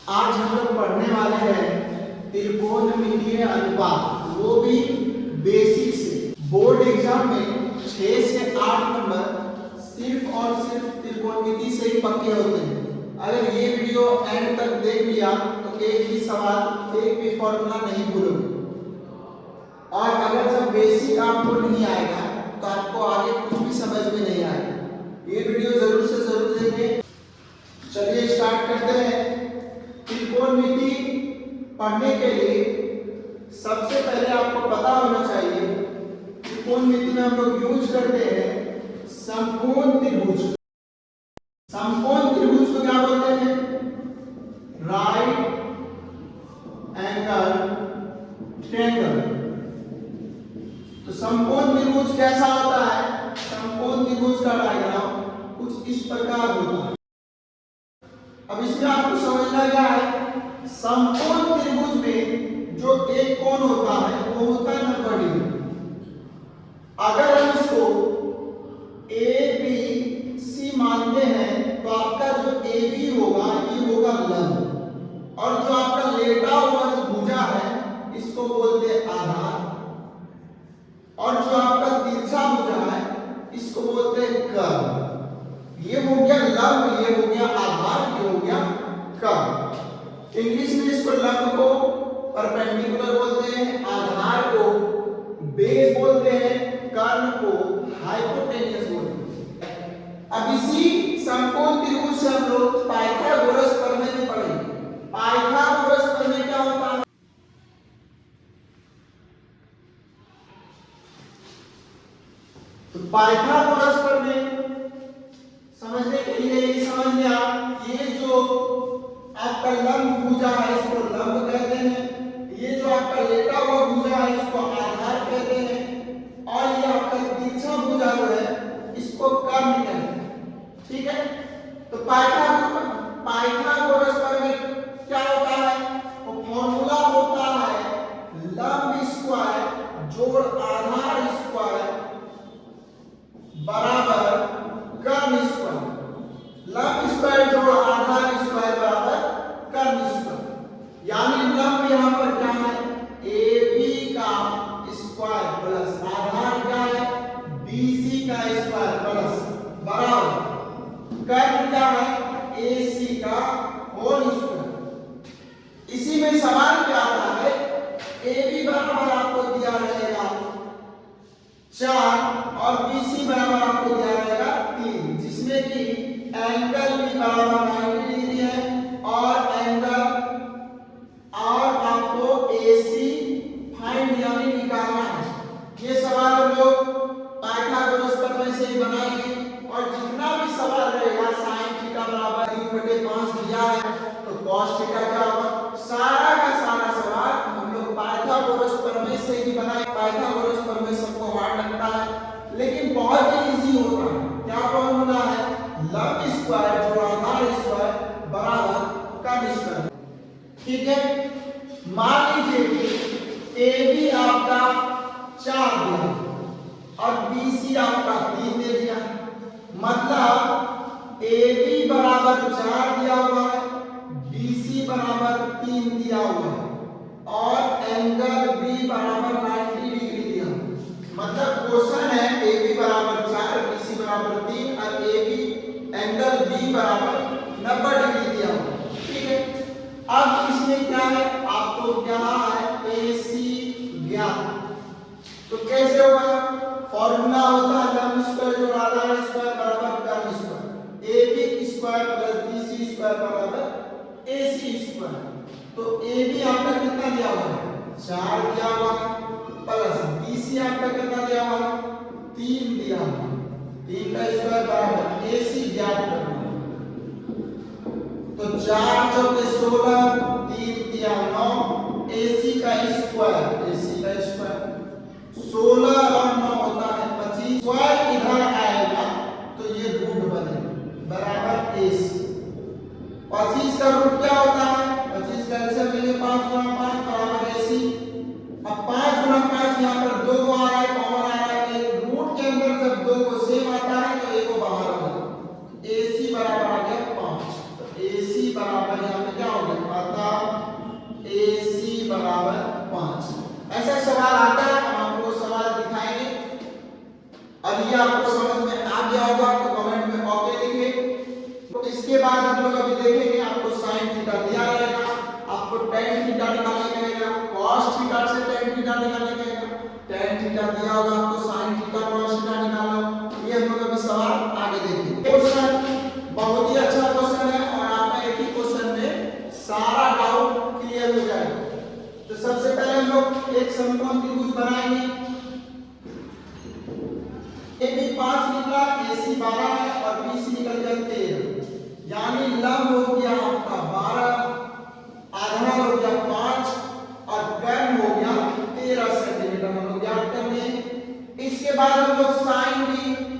आज हम लोग पढ़ने वाले हैं त्रिकोणमितीय अनुपात, वो भी बेसिक से। बोर्ड एग्जाम में 6 से 8 नंबर सिर्फ और सिर्फ त्रिकोणमिति से ही पक्के होते हैं। अगर ये वीडियो एंड तक देख लिया तो एक भी सवाल, एक भी फॉर्मूला नहीं भूलोगे। और अगर जब बेसिक आपको नहीं आएगा तो आपको आगे कुछ भी समझ में नहीं आएगा। ये वीडियो जरूर से जरूर देखें। चलिए स्टार्ट करते हैं। त्रिकोणमिति पढ़ने के लिए सबसे पहले आपको पता होना चाहिए त्रिकोणमिति में हम लोग यूज करते हैं समकोण त्रिभुज। समकोण त्रिभुज को क्या बोलते हैं? Right angle triangle. तो समकोण त्रिभुज कैसा होता है? समकोण त्रिभुज का डायग्राम कुछ इस प्रकार होता है। अब इसमें आपको समझना क्या है, समकोण त्रिभुज में जो एक कोण होता है वो होता है 90 डिग्री। अगर हम इसको ए बी सी मानते हैं तो आपका जो ए बी होगा ये होगा लंब, और जो आपका लेटा हुआ जो भुजा है इसको बोलते हैं आधार, और जो आपका तिरछा भुजा है इसको बोलते हैं कर्ण। ये हो गया लंब, ये हो गया आधार, ये हो गया कर्ण। इंग्लिश में इसको लंब को परपेंडिकुलर बोलते हैं, आधार को बेस बोलते हैं, कर्ण को हाइपोटेन्यूज बोलते हैं। अब इसी समकोण त्रिभुज से हम लोग पाइथागोरस प्रमेय में पढ़ेंगे। पाइथागोरस प्रमेय क्या होता है? तो पाइथागोरस प्रमेय समझने के लिए ये समझ लिया, ये जो आपका लंब भुजा है इसको लंब कहते हैं, ये जो आपका लेटा हुआ भुजा है इसको आधार कहते हैं, और ये आपका तिरछा भुजा जो है इसको कर्ण कहते हैं। ठीक है, तो पाइथागोरस प्रमेय क्या होता है? वो फॉर्मूला होता है लंब स्क्वायर जोड़ आधार स्क्वायर बराबर कर्ण स्क्वायर। लंब स्क्वायर जोड़ आधार स्क्वायर बराबर कर्ण स्क्वायर। यानी लंब यहां पर क्या है? ए बी का स्क्वायर प्लस आधार क्या है? बी सी का स्क्वायर प्लस बराबर कर्ण क्या है? ए सी का होल स्क्वायर। इसी में सवाल क्या आता है? ए बी बराबर आपको दिया रहेगा 4 और BC बराबर आपको दिया रहेगा 3, जिसमें कि एंगल भी बराबर 90 डिग्री है, और एंगल और आपको AC फाइंड यानी निकालना है। ये सवाल हम लोग पाइथागोरस प्रमेय से ही बनाएंगे, और जितना भी सवाल रहेगा sin थीटा बराबर 3/5 दिया है तो cos थीटा क्या होगा, सारा का सारा सवाल हम लोग पाइथागोरस प्रमेय से ही बनाएंगे। पाइथागोरस प्रमेय सबको हार्ड लगता है लेकिन बहुत ही इजी होता है। क्या फॉर्मूला है? लंब स्क्वायर जोड़ आधार स्क्वायर बराबर कर्ण स्क्वायर। ठीक है, मान लीजिए कि ए बी आपका 4 दिया और बी सी आपका 3 दे दिया, मतलब ए बी बराबर 4 दिया हुआ है, बी सी बराबर 3 दिया हुआ है, और एंगल बी बराबर 90 डिग्री दिया। मतलब क्वेश्चन है ए बी बराबर 4, बी सी बराबर 3 और ए बी एंगल बी बराबर 90 डिग्री दिया हुआ। ठीक है, अब इसमें क्या है? आपको क्या है? ए सी ज्ञात। तो कैसे होगा? फॉर्मूला होता है लंब स्क्वायर जोड़ आधार स्क्वायर बराबर कर्ण square. A B square plus B C square बराबर ए सी स्क्वायर। तो ए बी आपका कितना दिया हुआ है? 4 दिया हुआ है, प्लस बी सी आपका कितना दिया हुआ है? 3 दिया हुआ है। 3 का स्क्वायर बराबर ए सी ज्ञात करना है। तो 4 चौके 16, 3 दिया 9, ए सी का स्क्वायर, ए सी का स्क्वायर 16 और 9 होता है 25। स्क्वायर इधर आएगा तो ये रूट बनेगा बराबर ए सी। 25 का रूट क्या होता है? 25 का एलसीएम लेंगे 5 गुना 5 बराबर AC। अब 5 गुना 5 यहाँ पर 2 को आ रहा है, कॉमन आ रहा है, एक रूट के अंदर जब 2 को सेम आता है तो एक को बाहर आ जाएगा। AC बराबर आ गया 5, तो AC बराबर यहाँ पे क्या हो गया ऐसा सवाल आता है, हम आपको सवाल दिखाएंगे। और ये आपको समझ में आ गया होगा तो कमेंट में ओके लिखिए। तो इसके बाद हम लोग अभी देखेंगे, आपको sin थीटा दिया रहेगा, आपको tan थीटा निकालना कहेगा, cos थीटा से tan थीटा निकालना कहेगा, tan थीटा दिया होगा आपको, sin थीटा cos थीटा निकालो। ये हम लोग अभी सवाल आगे देखेंगे। क्वेश्चन बहुत ही अच्छा क्वेश्चन है और आपका एक ही क्वेश्चन में सारा डाउट क्लियर हो जाएगा। तो सबसे पहले हम लोग एक समकोण त्रिभुज बनाएंगे। AB 5 निकला, AC 12 है और BC निकल गया 13, यानी लंब हो गया आपका 12, आधार हो गया 5 और कर्ण हो गया 13 सेंटीमीटर। हम लोग याद कर लिए। इसके बाद हम लोग sin B,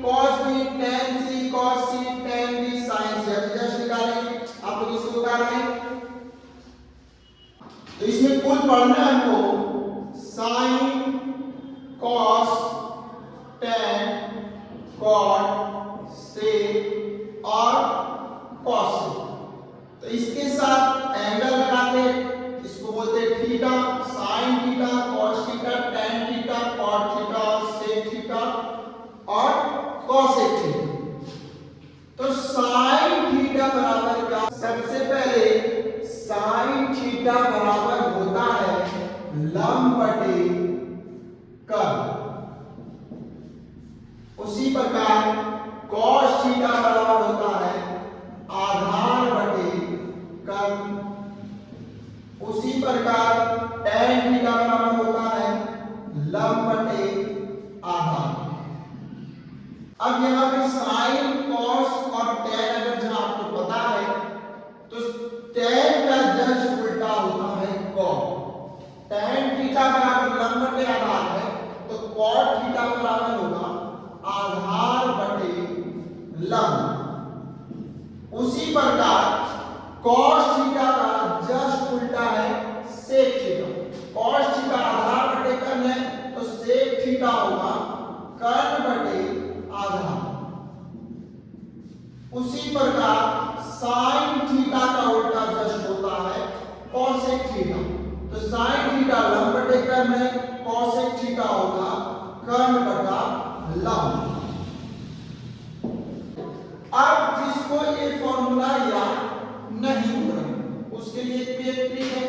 cos B, tan C, cos C, tan B, sin C just निकालेंगे। आप लोग इसको उतार लें। तो इसमें कुल पढ़ना है हमको sin, cos, tan, cot, sec और cos। तो इसके साथ एंगल लगाते, इसको बोलते हैं theta, sin theta, cos theta, tan theta, cot theta, sec theta और cosec थीटा। तो sin थीटा बराबर क्या? सबसे पहले sin थीटा बराबर होता है लंब बटे कर्ण। उसी प्रकार cos थीटा बराबर होता है आधार बटे कर्ण। उसी प्रकार tan थीटा बराबर होता है लंब बटे आधार। अब यहाँ पे sin, cos और tan अगर जहां आपको पता है तो tan का जस्ट उल्टा होता है cot। tan थीटा बराबर लंब बटे आधार है तो cot थीटा बराबर होगा आधार बटे लंब। उसी प्रकार cos थीटा का जस्ट उल्टा है sec थीटा। cos थीटा आधार बटे कर्ण है तो sec थीटा होगा कर्ण बटे आधार। उसी प्रकार sin थीटा का उल्टा जस्ट होता है cosec थीटा। तो sin थीटा लंब बटे कर्ण है, cosec थीटा होगा कर्ण बटा लंब। अब जिसको ये फॉर्मूला याद नहीं हो रहा उसके लिए एक ट्रिक है।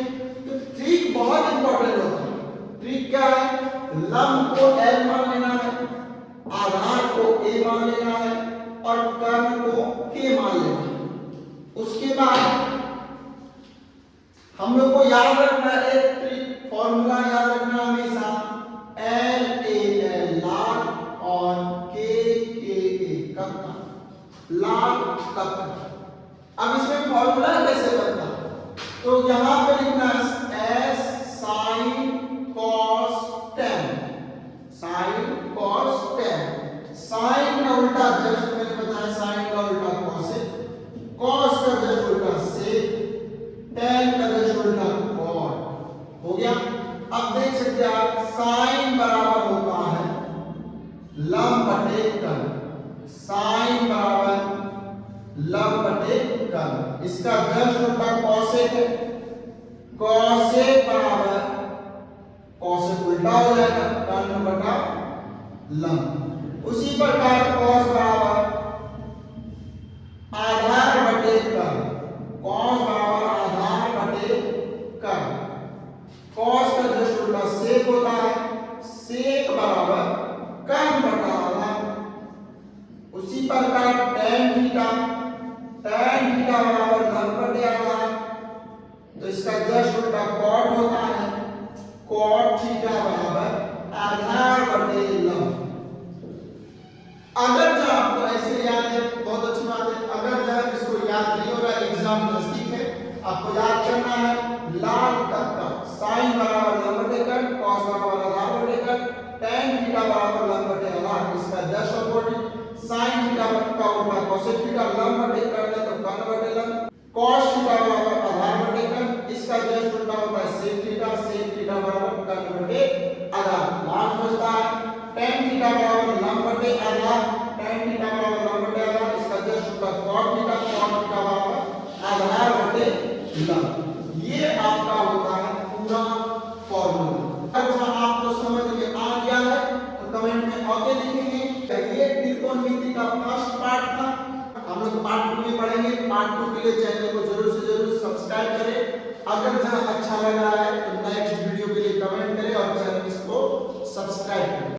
तो ट्रिक बहुत इंपॉर्टेंट होता है। ट्रिक क्या है? लंब को L मान लेना है, आधार को A मान लेना है और कर्ण को K मान लेना है। उसके बाद हम लोग को याद रखना है एक ट्रिक, फॉर्मूला याद रखना हमेशा L A L लाल और K K A कक्का, लाल कक्का। अब इसमें फॉर्मूला कैसे बनता है? तो यहां पे लिखना है S sin cos tan, sin cos tan। sin का उल्टा जस्ट मैंने बताया, sin का उल्टा cosec, cos का जस्ट उल्टा sec, tan का जस्ट उल्टा cot। हो गया। अब देख सकते हैं आप sin बराबर होता है लंब बटे कर्ण, sin बराबर लंब बटे कर्ण। इसका जस्ट उल्टा cosec है, cosec बराबर cosec उल्टा हो जाएगा कर्ण बटा लंब। उसी प्रकार cos बराबर आधार बटे कर्ण, cos बराबर आधार बटे कर्ण। cos का जस्ट उल्टा sec होता है, sec बराबर कर्ण बटा आधार। उसी प्रकार tan थीटा, tan थीटा बराबर लंब बटे आधार। तो इसका जस्ट उल्टा cot होता है, cot थीटा बराबर आधार बटे लंब। अगर जो आपको ऐसे याद है बहुत अच्छी बात है। अगर जब इसको याद नहीं होगा, एग्जाम नजदीक है, आपको याद करना है लाल कक्का sin बराबर लंब बटे कर्ण, cos बराबर आधार बटे कर्ण, tan थीटा बराबर लंब बटे आधार। इसका जस्ट अपोजिट sin थीटा का उल्टा cosec थीटा लंब बटे कर्ण है तो कर्ण बटे लंब, cos थीटा बराबर आधार बटे कर्ण। इसका जस्ट उल्टा होता है sec थीटा, sec थीटा बराबर कर्ण बटे आधार। लास्ट बचता है tan थीटा बराबर लंब बटे आधार, tan थीटा बराबर लंब बटे आधार। इसका जस्ट उल्टा cot थीटा, cot थीटा बराबर आधार बटे लंब। ये आपका होता है पूरा फॉर्मूला। अब जहां भी पढ़ेंगे। पार्ट 2 के लिए चैनल को जरूर से जरूर सब्सक्राइब करें। अगर जहाँ अच्छा लग रहा है तो नेक्स्ट वीडियो के लिए कमेंट करें और चैनल को सब्सक्राइब करें।